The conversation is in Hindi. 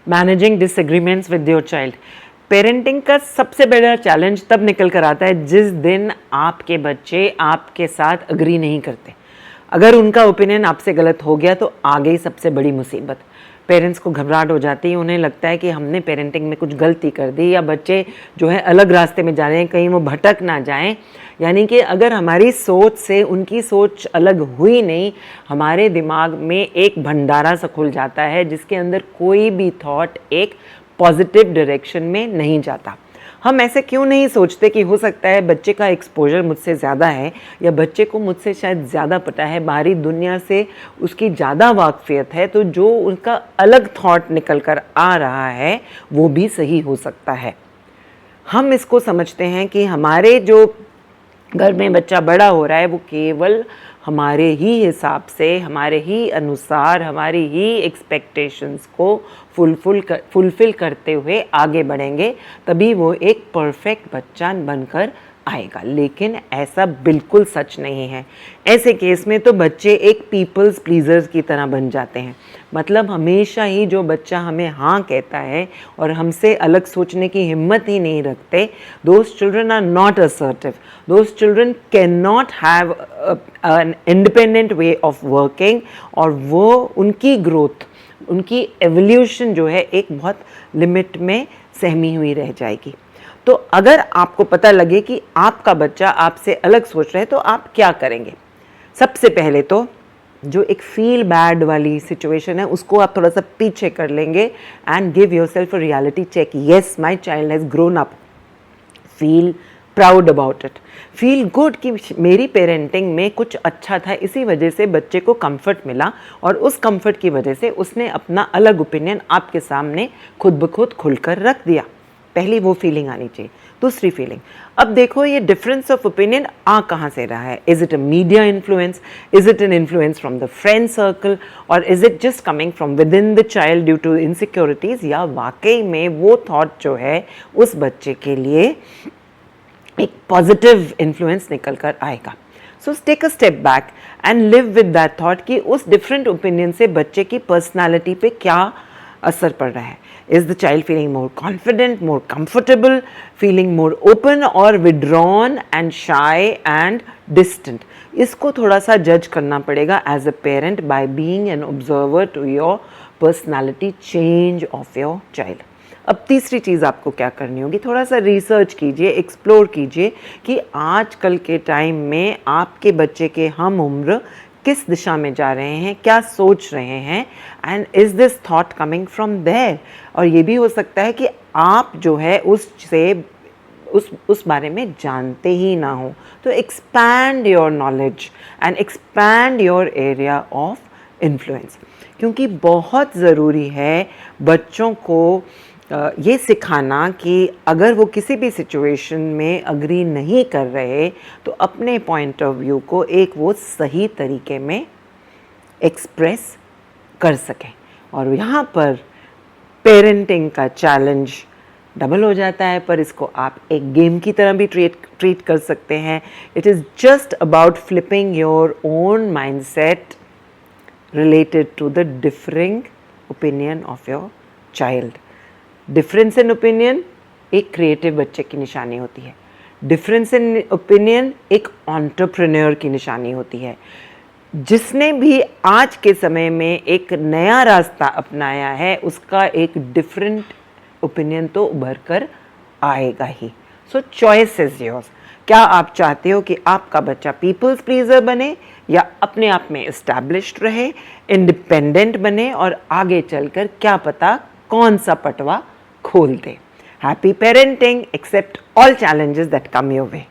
Managing disagreements with your child. Parenting का सबसे बड़ा चैलेंज तब निकल कर आता है जिस दिन आपके बच्चे आपके साथ अग्री नहीं करते। अगर उनका ओपिनियन आपसे गलत हो गया तो आ गई सबसे बड़ी मुसीबत। पेरेंट्स को घबराहट हो जाती है, उन्हें लगता है कि हमने पेरेंटिंग में कुछ गलती कर दी या बच्चे जो है अलग रास्ते में जा रहे हैं, कहीं वो भटक ना जाएं। यानी कि अगर हमारी सोच से उनकी सोच अलग हुई नहीं, हमारे दिमाग में एक भंडारा सा खुल जाता है जिसके अंदर कोई भी थॉट एक पॉजिटिव डायरेक्शन में नहीं जाता। हम ऐसे क्यों नहीं सोचते कि हो सकता है बच्चे का एक्सपोजर मुझसे ज़्यादा है या बच्चे को मुझसे शायद ज़्यादा पता है, बाहरी दुनिया से उसकी ज़्यादा वाकफियत है, तो जो उनका अलग थॉट निकल कर आ रहा है वो भी सही हो सकता है। हम इसको समझते हैं कि हमारे जो घर में बच्चा बड़ा हो रहा है वो केवल हमारे ही हिसाब से, हमारे ही अनुसार, हमारी ही एक्सपेक्टेशंस को फुलफिल करते हुए आगे बढ़ेंगे, तभी वो एक परफेक्ट बच्चा बनकर आएगा। लेकिन ऐसा बिल्कुल सच नहीं है। ऐसे केस में तो बच्चे एक पीपल्स प्लीजर्स की तरह बन जाते हैं। मतलब हमेशा ही जो बच्चा हमें हाँ कहता है और हमसे अलग सोचने की हिम्मत ही नहीं रखते, those children are not assertive, those children can not have an independent way of working, और वो उनकी ग्रोथ, उनकी एवोल्यूशन जो है एक बहुत लिमिट में सहमी हुई रह जाएगी। तो अगर आपको पता लगे कि आपका बच्चा आपसे अलग सोच रहा है तो आप क्या करेंगे? सबसे पहले तो जो एक फील बैड वाली सिचुएशन है उसको आप थोड़ा सा पीछे कर लेंगे and give yourself a reality check. Yes, my child has grown up. Feel proud about it, feel good कि मेरी पेरेंटिंग में कुछ अच्छा था, इसी वजह से बच्चे को कंफर्ट मिला और उस कंफर्ट की वजह से उसने अपना अलग ओपिनियन आपके सामने खुद ब खुद खुलकर रख दिया। पहली वो फीलिंग आनी चाहिए। दूसरी फीलिंग, अब देखो ये डिफरेंस ऑफ ओपिनियन आ कहाँ से रहा है? Is it a media influence, is it an influence from the friend circle, और is it just coming from within the child due to insecurities, या वाकई में वो थॉट जो है उस बच्चे के लिए एक पॉजिटिव इन्फ्लुएंस निकल कर आएगा? So take a step back and live with that thought कि उस डिफरेंट ओपिनियन से बच्चे की पर्सनैलिटी पे क्या असर पड़ रहा है। Is the child feeling more confident, more comfortable, feeling more open, or withdrawn and shy and distant? इसको थोड़ा सा जज करना पड़ेगा as a parent by being an observer to your personality change of your child. अब तीसरी चीज़ आपको क्या करनी होगी, थोड़ा सा रिसर्च कीजिए, एक्सप्लोर कीजिए कि आजकल के टाइम में आपके बच्चे के हम उम्र किस दिशा में जा रहे हैं, क्या सोच रहे हैं, and is this thought coming from there. और ये भी हो सकता है कि आप जो है उससे उस बारे में जानते ही ना हो। तो expand your knowledge and expand your area of influence, क्योंकि बहुत ज़रूरी है बच्चों को ये सिखाना कि अगर वो किसी भी सिचुएशन में अग्री नहीं कर रहे तो अपने पॉइंट ऑफ व्यू को एक वो सही तरीके में एक्सप्रेस कर सकें। और यहाँ पर पेरेंटिंग का चैलेंज डबल हो जाता है, पर इसको आप एक गेम की तरह भी ट्रीट कर सकते हैं। It is just about flipping your own mindset related to the differing opinion of your child. Difference in opinion एक क्रिएटिव बच्चे की निशानी होती है। डिफरेंस इन ओपिनियन एक एंटरप्रेन्योर की निशानी होती है। जिसने भी आज के समय में एक नया रास्ता अपनाया है उसका एक डिफरेंट ओपिनियन तो उभर कर आएगा ही। So choice is yours. क्या आप चाहते हो कि आपका बच्चा पीपल्स प्लीजर बने या अपने आप में एस्टैब्लिश्ड रहे, इंडिपेंडेंट बने और आगे चलकर क्या पता कौन सा पटवा खोल दे? Happy parenting, accept all challenges that come your way.